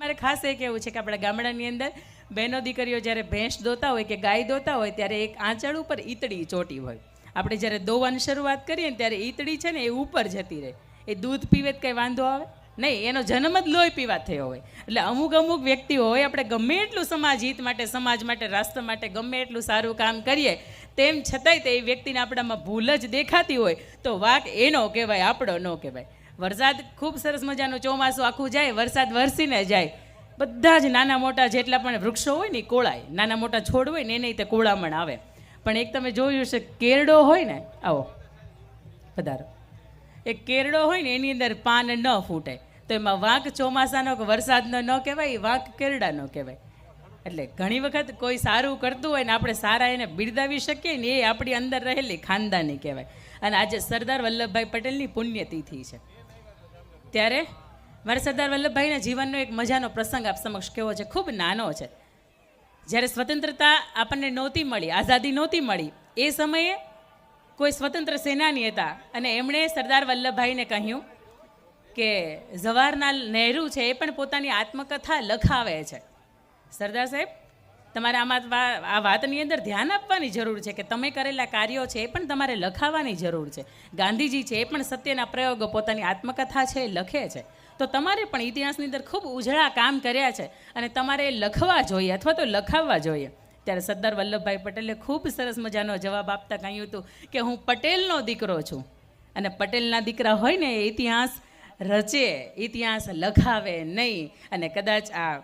મારે ખાસ એ કહેવું છે કે આપણા ગામડાની અંદર બહેનો દીકરીઓ જ્યારે ભેંસ દોતા હોય કે ગાય દોતા હોય ત્યારે એક આંચળ ઉપર ઈતળી ચોટી હોય. આપણે જ્યારે દોવાની શરૂઆત કરીએ ને ત્યારે ઈતળી છે ને એ ઉપર જતી રહે. એ દૂધ પીવે તો કંઈ વાંધો આવે નહીં, એનો જન્મ જ લોહી પીવા થયો હોય. એટલે અમુક વ્યક્તિઓ હોય, આપણે ગમે એટલું સમાજ હિત માટે, સમાજ માટે, રાષ્ટ્ર માટે ગમે એટલું સારું કામ કરીએ, તેમ છતાંય તે વ્યક્તિને આપણામાં ભૂલ જ દેખાતી હોય તો વાંક એનો કહેવાય, આપણો ન કહેવાય. વરસાદ ખૂબ સરસ મજાનું ચોમાસું આખું જાય, વરસાદ વરસીને જાય, બધા જ નાના મોટા જેટલા પણ વૃક્ષો હોય ને કોળાય, નાના મોટા છોડ હોય ને એને તે કોળામણ આવે. પણ એક તમે જોયું છે કેરડો હોય ને, આવો પધારો, એક કેરડો હોય ને એની અંદર પાન ન ફૂટે તો એમાં વાંક ચોમાસાનો કે વરસાદનો ન કહેવાય, વાંક કેરડાનો કહેવાય. એટલે ઘણી વખત કોઈ સારું કરતું હોય ને આપણે સારા એને બિરદાવી શકીએ ને એ આપણી અંદર રહેલી ખાનદાની કહેવાય. અને આજે સરદાર વલ્લભભાઈ પટેલની પુણ્યતિથિ છે, ત્યારે મારે સરદાર વલ્લભભાઈના જીવનનો એક મજાનો પ્રસંગ આપ સમક્ષ કેવો છે. ખૂબ નાનો છે. જ્યારે સ્વતંત્રતા આપણને નહોતી મળી, આઝાદી નહોતી મળી, એ સમયે કોઈ સ્વતંત્ર સેનાની હતા અને એમણે સરદાર વલ્લભભાઈને કહ્યું કે જવાહરલાલ નહેરુ છે એ પણ પોતાની આત્મકથા લખાવે છે. સરદાર સાહેબ, તમારે આમાં આ વાતની અંદર ધ્યાન આપવાની જરૂર છે કે તમે કરેલા કાર્યો છે એ પણ તમારે લખાવવાની જરૂર છે. ગાંધીજી છે એ પણ સત્યના પ્રયોગો પોતાની આત્મકથા છે એ લખે છે, તો તમારે પણ ઇતિહાસની અંદર ખૂબ ઉજળા કામ કર્યા છે અને તમારે લખવા જોઈએ અથવા તો લખાવવા જોઈએ. ત્યારે સરદાર વલ્લભભાઈ પટેલે ખૂબ સરસ મજાનો જવાબ આપતા કહ્યું હતું કે હું પટેલનો દીકરો છું અને પટેલના દીકરા હોય ને ઇતિહાસ રચે, ઇતિહાસ લખાવે નહીં. અને કદાચ આ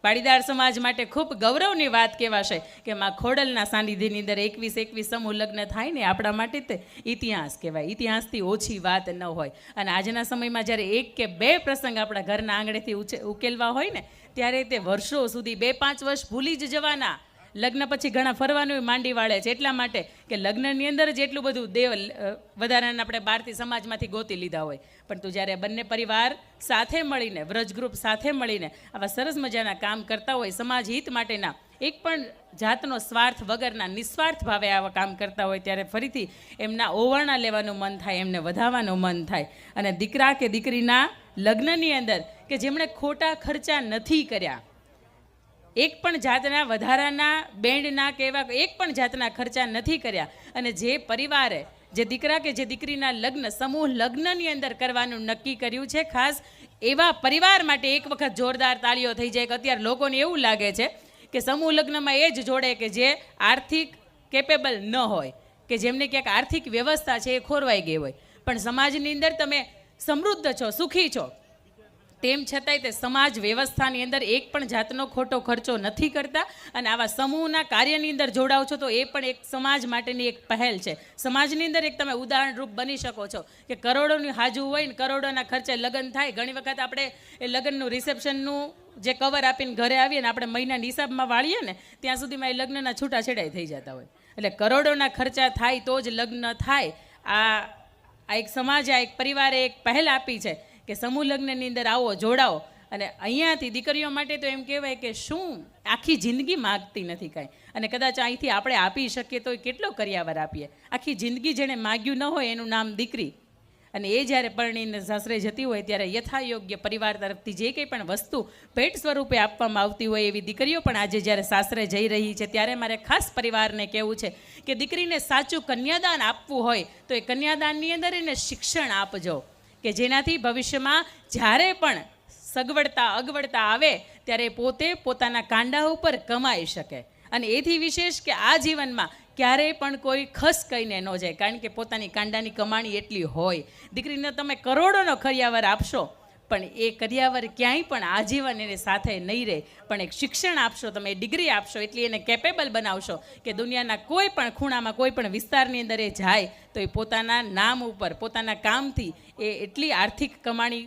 પાટીદાર સમાજ માટે ખૂબ ગૌરવની વાત કહેવાશે કે માં ખોડલના સાનિધ્યની અંદર 21 સમૂહ લગ્ન થાય ને આપણા માટે તે ઇતિહાસ કહેવાય. ઇતિહાસથી ઓછી વાત ન હોય. અને આજના સમયમાં જ્યારે 1 કે 2 પ્રસંગ આપણા ઘરના આંગણેથી ઉકેલવા હોય ને ત્યારે તે વર્ષો સુધી 2-5 વર્ષ ભૂલી જ જવાના. લગ્ન પછી ઘણા ફરવાનું માંડી વાળે છે, એટલા માટે કે લગ્નની અંદર જ એટલું બધું વધારાને આપણે બહારથી સમાજમાંથી ગોતી લીધા હોય. પણ તું જ્યારે બંને પરિવાર સાથે મળીને, વ્રજ ગ્રુપ સાથે મળીને આવા સરસ મજાના કામ કરતા હોય, સમાજ હિત માટેના, એક પણ જાતનો સ્વાર્થ વગરના નિસ્વાર્થ ભાવે આવા કામ કરતા હોય, ત્યારે ફરીથી એમના ઓવારણા લેવાનું મન થાય, એમને વધાવવાનું મન થાય. અને દીકરા કે દીકરીના લગ્નની અંદર કે જેમણે ખોટા ખર્ચા નથી કર્યા, એક પણ જાતના વધારાના બેન્ડના કે એવા એક પણ જાતના ખર્ચા નથી કર્યા, અને જે પરિવારે જે દીકરા કે જે દીકરીના લગ્ન સમૂહ લગ્નની અંદર કરવાનું નક્કી કર્યું છે, ખાસ એવા પરિવાર માટે એક વખત જોરદાર તાળીઓ થઈ જાય. કે અત્યારે લોકોને એવું લાગે છે કે સમૂહ લગ્નમાં એ જ જોડે કે જે આર્થિક કેપેબલ ન હોય, કે જેમને ક્યાંક આર્થિક વ્યવસ્થા છે એ ખોરવાઈ ગઈ હોય. પણ સમાજની અંદર તમે સમૃદ્ધ છો, સુખી છો, તેમ છતાંય તે સમાજ વ્યવસ્થાની અંદર એક પણ જાતનો ખોટો ખર્ચો નથી કરતા અને આવા સમૂહના કાર્યની અંદર જોડાવ છો તો એ પણ એક સમાજ માટેની એક પહેલ છે. સમાજની અંદર એક તમે ઉદાહરણરૂપ બની શકો છો કે કરોડોની હાજુ હોય ને કરોડોના ખર્ચે લગ્ન થાય. ઘણી વખત આપણે એ લગ્નનું રિસેપ્શનનું જે કવર આપીને ઘરે આવીએ ને આપણે મહિનાના હિસાબમાં વાળીએ ને ત્યાં સુધીમાં એ લગ્નના છૂટાછેડાઈ થઈ જતા હોય. એટલે કરોડોના ખર્ચા થાય તો જ લગ્ન થાય. આ એક સમાજે, આ એક પરિવારે એક પહેલ આપી છે કે સમૂહ લગ્નની અંદર આવો, જોડાઓ. અને અહીંયાથી દીકરીઓ માટે તો એમ કહેવાય કે શું આખી જિંદગી માગતી નથી કાંઈ, અને કદાચ અહીંથી આપણે આપી શકીએ તો કેટલો કર્યાવર આપીએ. આખી જિંદગી જેણે માગ્યું ન હોય એનું નામ દીકરી. અને એ જ્યારે પરણીને સાસરે જતી હોય ત્યારે યથાયોગ્ય પરિવાર તરફથી જે કંઈ પણ વસ્તુ ભેટ સ્વરૂપે આપવામાં આવતી હોય એવી દીકરીઓ પણ આજે જ્યારે સાસરે જઈ રહી છે, ત્યારે મારે ખાસ પરિવારને કહેવું છે કે દીકરીને સાચું કન્યાદાન આપવું હોય તો એ કન્યાદાનની અંદર એને શિક્ષણ આપજો કે જેનાથી ભવિષ્યમાં જ્યારે પણ સગવડતા અગવડતા આવે ત્યારે પોતે પોતાના કાંડા ઉપર કમાઈ શકે. અને એથી વિશેષ કે આ જીવનમાં ક્યારેય પણ કોઈ ખસ કહીને ન જાય, કારણ કે પોતાની કાંડાની કમાણી એટલી હોય. દીકરીને તમે કરોડોનો કર્યાવર આપશો પણ એ કર્યાવર ક્યાંય પણ આજીવન એને સાથે નહીં રહે. પણ એક શિક્ષણ આપશો, તમે ડિગ્રી આપશો, એટલી એને કેપેબલ બનાવશો કે દુનિયાના કોઈ પણ ખૂણામાં, કોઈ પણ વિસ્તારની અંદર એ જાય તો એ પોતાના નામ ઉપર, પોતાના કામથી એ એટલી આર્થિક કમાણી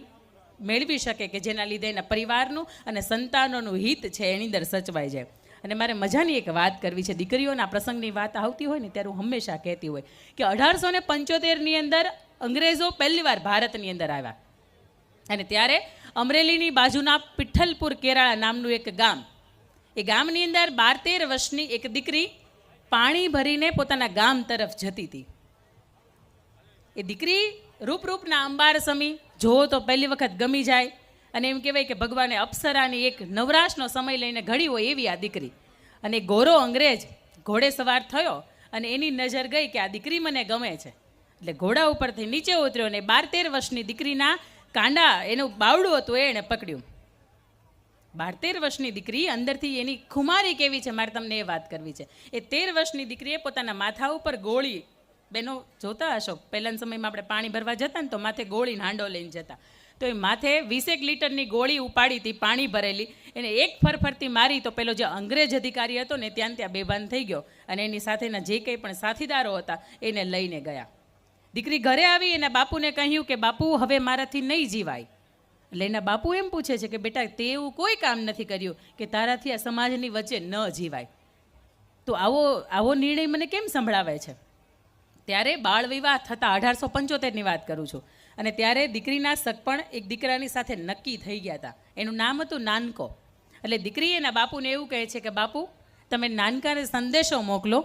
મેળવી શકે કે જેના લીધે એના પરિવારનું અને સંતાનોનું હિત છે એની અંદર સચવાઈ જાય. અને મારે મજાની એક વાત કરવી છે. દીકરીઓના પ્રસંગની વાત આવતી હોય ને ત્યારે હું હંમેશા કહેતી હોય કે 1875ની અંદર અંગ્રેજો પહેલીવાર ભારતની અંદર આવ્યા અને ત્યારે અમરેલીની બાજુના પિઠ્ઠલપુર કેરાળા નામનું એક ગામ, એ ગામની અંદર 12-13 વર્ષની એક દીકરી પાણી ભરીને પોતાના ગામ તરફ જતી હતી. એ દીકરી રૂપના અંબાર સમી, જોવો તો પહેલી વખત ગમી જાય. અને એમ કહેવાય કે ભગવાને અપ્સરાની એક નવરાશનો સમય લઈને ઘડી હોય એવી આ દીકરી. અને ગોરો અંગ્રેજ ઘોડે સવાર થયો અને એની નજર ગઈ કે આ દીકરી મને ગમે છે, એટલે ઘોડા ઉપરથી નીચે ઉતર્યો અને 12-13 વર્ષની દીકરીના કાંડા એનું બાવડું હતું એણે પકડ્યું. 12-13 વર્ષની દીકરી અંદરથી એની ખુમારી કેવી છે મારે તમને એ વાત કરવી છે. એ 13 વર્ષની દીકરીએ પોતાના માથા ઉપર ગોળી, બેનો જોતા હશો પહેલાના સમયમાં આપણે પાણી ભરવા જતા ને તો માથે ગોળીને હાંડો લઈને જતા, તો એ માથે 20 લીટરની ગોળી ઉપાડી હતી પાણી ભરેલી, એને એક ફરફરતી મારી તો પેલો જે અંગ્રેજ અધિકારી હતો ને ત્યાં બેભાન થઈ ગયો અને એની સાથેના જે કંઈ પણ સાથીદારો હતા એને લઈને ગયા. દીકરી ઘરે આવી એના બાપુને કહ્યું કે બાપુ હવે મારાથી નહીં જીવાય. એટલે એના બાપુ એમ પૂછે છે કે બેટા તે એવું કોઈ કામ નથી કર્યું કે તારાથી આ સમાજની વચ્ચે ન જીવાય, તો આવો નિર્ણય મને કેમ સંભળાવે છે. ત્યારે બાળ વિવાહ થતા 1875ની વાત કરું છું, અને ત્યારે દીકરીના સગપણ એક દીકરાની સાથે નક્કી થઈ ગયા હતા. એનું નામ હતું નાનકો. એટલે દીકરી એના બાપુને એવું કહે છે કે બાપુ તમે નાનકાને સંદેશો મોકલો,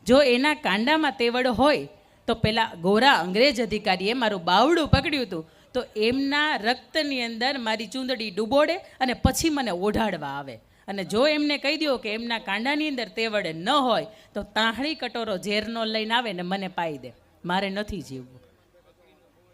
જો એના કાંડામાં તેવડ હોય તો પેલા ગોરા અંગ્રેજ અધિકારીએ મારું બાવડું પકડ્યું હતું તો એમના રક્તની અંદર મારી ચૂંદડી ડૂબોડે અને પછી મને ઓઢાડવા આવે, અને જો એમને કહી દો કે એમના કાંડાની અંદર તેવડે ન હોય તો તાહળી કટોરો ઝેરનો લઈને આવે ને મને પાઈ દે, મારે નથી જીવવું.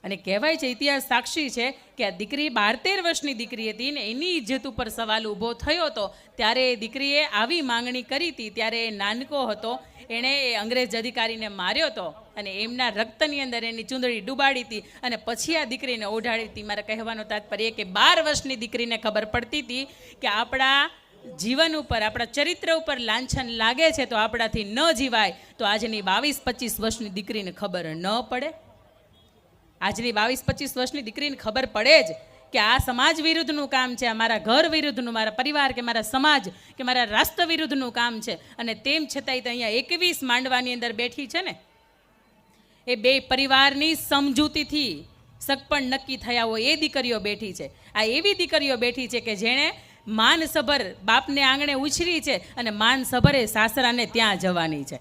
અને કહેવાય છે, ઇતિહાસ સાક્ષી છે કે આ દીકરી 12-13 વર્ષની દીકરી હતી ને એની ઇજ્જત ઉપર સવાલ ઊભો થયો હતો. ત્યારે એ દીકરીએ આવી માંગણી કરી હતી. ત્યારે એ નાનકો હતો, એણે એ અંગ્રેજ અધિકારીને માર્યો હતો અને એમના રક્તની અંદર એની ચૂંદડી ડૂબાડી હતી અને પછી આ દીકરીને ઓઢાડી હતી. મારે કહેવાનો તાત્પર્ય કે 12 વર્ષની દીકરીને ખબર પડતી હતી કે આપણા જીવન ઉપર, આપણા ચરિત્ર ઉપર લાંછન લાગે છે તો આપણાથી ન જીવાય. તો આજની 22-25 વર્ષની દીકરીને ખબર ન પડે? આજની 22-25 વર્ષની દીકરીને ખબર પડે જ કે આ સમાજ વિરુદ્ધનું કામ છે, આ મારા ઘર વિરુદ્ધનું, મારા પરિવાર કે મારા સમાજ કે મારા રાષ્ટ્ર વિરુદ્ધનું કામ છે. અને તેમ છતાંય તો અહીંયા 21 માંડવાની અંદર બેઠી છે ને, એ બે પરિવારની સમજૂતીથી સગપણ નક્કી થયા હોય એ દીકરીઓ બેઠી છે. આ એવી દીકરીઓ બેઠી છે કે જેણે માનસભર બાપને આંગણે ઉછરી છે અને માનસભરે સાસરાને ત્યાં જવાની છે.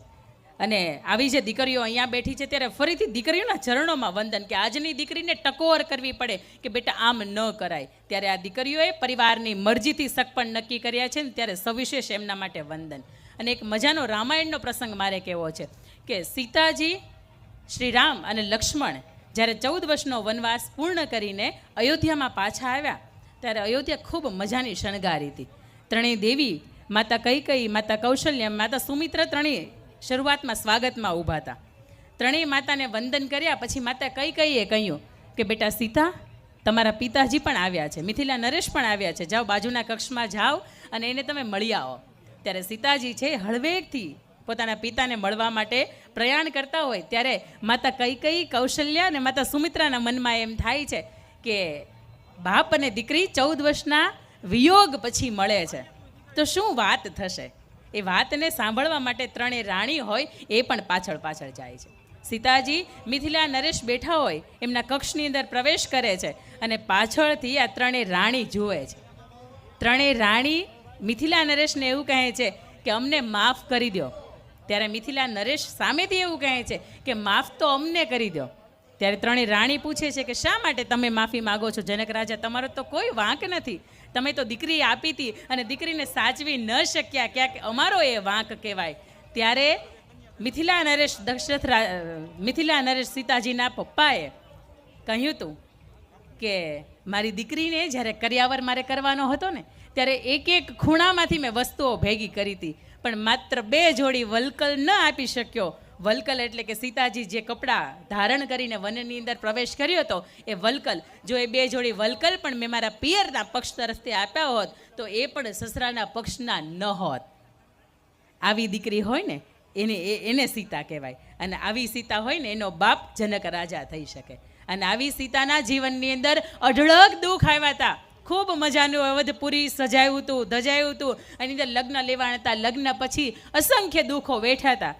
અને આવી જે દીકરીઓ અહીંયા બેઠી છે ત્યારે ફરીથી દીકરીઓના ચરણોમાં વંદન, કે આજની દીકરીને ટકોર કરવી પડે કે બેટા આમ ન કરાય. ત્યારે આ દીકરીઓએ પરિવારની મરજીથી સગપણ નક્કી કર્યા છે ને ત્યારે સવિશેષ એમના માટે વંદન. અને એક મજાનો રામાયણનો પ્રસંગ મારે કહેવો છે કે સીતાજી, શ્રી રામ અને લક્ષ્મણ જ્યારે 14 વર્ષનો વનવાસ પૂર્ણ કરીને અયોધ્યામાં પાછા આવ્યા ત્યારે અયોધ્યા ખૂબ મજાની શણગારી હતી. ત્રણેય દેવી, માતા કૈકેયી, માતા કૌશલ્યા, માતા સુમિત્રા, ત્રણેય શરૂઆતમાં સ્વાગતમાં ઊભા હતા. ત્રણેય માતાને વંદન કર્યા પછી માતા કૈકેયીએ કહ્યું કે બેટા સીતા, તમારા પિતાજી પણ આવ્યા છે, મિથિલા નરેશ પણ આવ્યા છે, જાઓ બાજુના કક્ષમાં જાઓ અને એને તમે મળી આવો. ત્યારે સીતાજી છે હળવેકથી પોતાના પિતાને મળવા માટે પ્રયાણ કરતા હોય ત્યારે માતા કૈકેયી, કૌશલ્યા અને માતા સુમિત્રાના મનમાં એમ થાય છે કે બાપ અને દીકરી 14 વર્ષના વિયોગ પછી મળે છે તો શું વાત થશે. એ વાતને સાંભળવા માટે ત્રણેય રાણી હોય એ પણ પાછળ પાછળ જાય છે. સીતાજી મિથિલા નરેશ બેઠા હોય એમના કક્ષની અંદર પ્રવેશ કરે છે અને પાછળથી આ ત્રણેય રાણી જુએ છે. ત્રણેય રાણી મિથિલા નરેશને એવું કહે છે કે અમને માફ કરી દો. ત્યારે મિથિલા નરેશ સામેથી એવું કહે છે કે માફ તો અમને કરી દો. ત્યારે ત્રણેય રાણી પૂછે છે કે શા માટે તમે માફી માગો છો જનક રાજા, તમારો તો કોઈ વાંક નથી, તમે તો દીકરી આપી હતી અને દીકરીને સાચવી ન શક્યા, ક્યાંક અમારો એ વાંક કહેવાય. ત્યારે મિથિલા નરેશ સીતાજીના પપ્પાએ કહ્યું હતું કે મારી દીકરીને જ્યારે કર્યાવર મારે કરવાનો હતો ને ત્યારે એક એક ખૂણામાંથી મેં વસ્તુઓ ભેગી કરી હતી, પણ માત્ર 2 જોડી વલકલ ન આપી શક્યો. વલકલ એટલે કે સીતાજી જે કપડાં ધારણ કરીને વનની અંદર પ્રવેશ કર્યો હતો એ વલકલ, જો એ 2 જોડી વલકલ પણ મેં મારા પિયરના પક્ષ તરફથી આપ્યા હોત તો એ પણ સસરાના પક્ષના ન હોત. આવી દીકરી હોય ને એને સીતા કહેવાય, અને આવી સીતા હોય ને એનો બાપ જનક રાજા થઈ શકે. અને આવી સીતાના જીવનની અંદર અઢળક દુઃખ આવ્યા હતા. ખૂબ મજાનું અવધપુરી સજાયું હતું, ધજાયું હતું, એની અંદર લગ્ન લેવાના હતા. લગ્ન પછી અસંખ્ય દુઃખો વેઠ્યા હતા.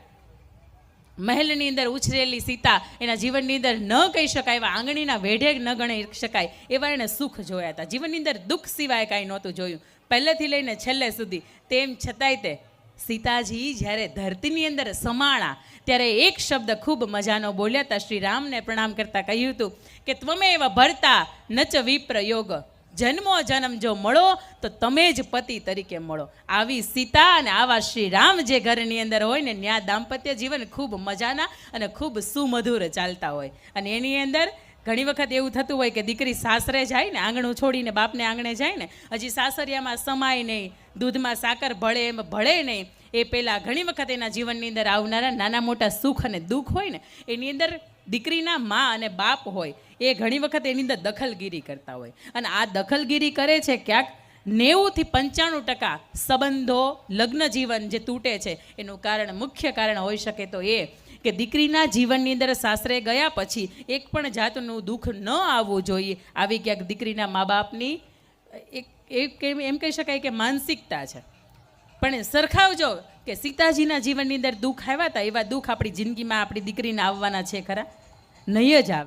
મહેલની અંદર ઉછરેલી સીતા એના જીવનની અંદર ન કહી શકાય એવા આંગળીના વેઢે ન ગણી શકાય એવા એણે સુખ જોયા હતા. જીવનની અંદર દુઃખ સિવાય કાંઈ નહોતું જોયું પહેલેથી લઈને છેલ્લે સુધી. તેમ છતાંય તે સીતાજી જ્યારે ધરતીની અંદર સમાણા ત્યારે એક શબ્દ ખૂબ મજાનો બોલ્યા હતા. શ્રી રામને પ્રણામ કરતા કહ્યું હતું કે ત્વમેવ ભરતા નચ વિપ્ર યોગ, જન્મો જન્મ જો મળો તો તમે જ પતિ તરીકે મળો. આવી સીતા અને આવા શ્રી રામ જે ઘરની અંદર હોય ને ત્યાં દાંપત્ય જીવન ખૂબ મજાના અને ખૂબ સુમધુર ચાલતા હોય. અને એની અંદર ઘણી વખત એવું થતું હોય કે દીકરી સાસરે જાય ને, આંગણું છોડીને બાપને આંગણે જાય ને, હજી સાસરિયામાં સમાય નહીં, દૂધમાં સાકર ભળે એમ ભળે નહીં, એ પહેલાં ઘણી વખત એના જીવનની અંદર આવનારા નાના મોટા સુખ અને દુઃખ હોય ને, એની અંદર દીકરીના મા અને બાપ હોય એ ઘણી વખત એની અંદર દખલગીરી કરતા હોય. અને આ દખલગીરી કરે છે ક્યાંક 90 થી 95% સંબંધો, લગ્ન જીવન જે તૂટે છે એનું કારણ, મુખ્ય કારણ હોઈ શકે તો એ કે દીકરીના જીવનની અંદર સાસરે ગયા પછી એક પણ જાતનું દુઃખ ન આવવું જોઈએ, આવી ક્યાંક દીકરીના મા બાપની એમ કહી શકાય કે માનસિકતા છે. પણ સરખાવજો કે સીતાજીના જીવનની અંદર દુઃખ આવ્યા હતા, એવા દુઃખ આપણી જિંદગીમાં આપણી દીકરીને આવવાના છે ખરા? નહીં જ આવે.